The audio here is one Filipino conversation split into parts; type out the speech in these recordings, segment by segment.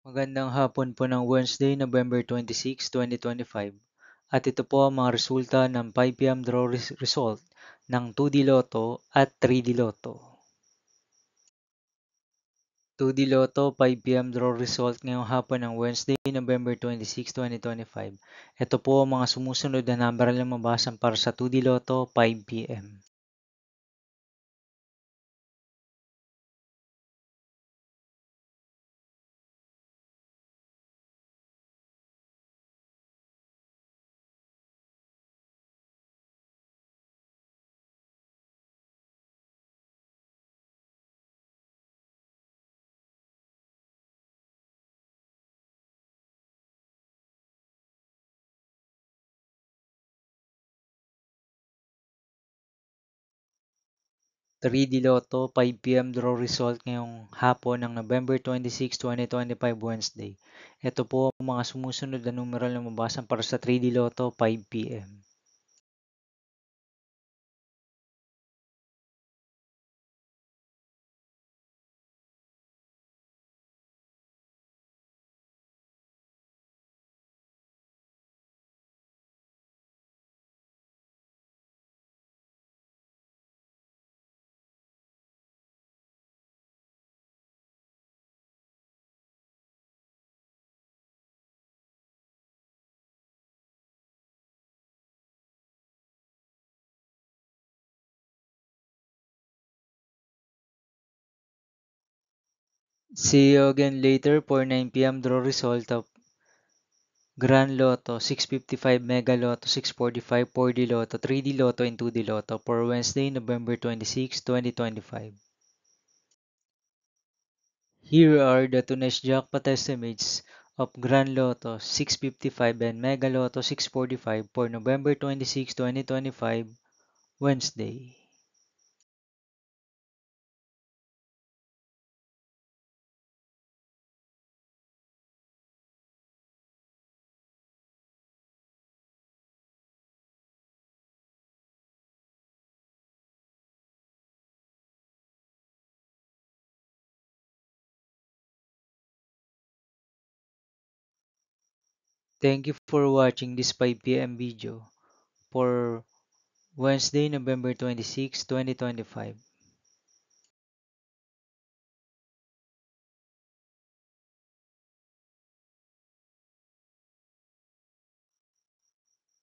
Magandang hapon po ng Wednesday, November 26, 2025. At ito po ang mga resulta ng 5 p.m. draw result ng 2D Lotto at 3D Lotto. 2D Lotto 5 p.m. draw result ngayong hapon ng Wednesday, November 26, 2025. Ito po ang mga sumusunod na number na mabasan para sa 2D Lotto 5 p.m. 3D Lotto 5 p.m. draw result ngayong hapon ng November 26, 2025 Wednesday. Ito po ang mga sumusunod na numeral na mabasan para sa 3D Lotto 5 p.m. 'See you again later for 9 p.m. draw result of Grand Lotto, 655 Mega Lotto, 645 4D Lotto, 3D Lotto, and 2D Lotto for Wednesday, November 26, 2025. Here are the today's jackpot estimates of Grand Lotto 655 and Mega Lotto 645 for November 26, 2025, Wednesday. Thank you for watching this 5 p.m. video for Wednesday, November 26, 2025.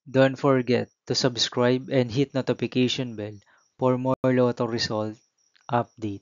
Don't forget to subscribe and hit notification bell for more Lotto result update.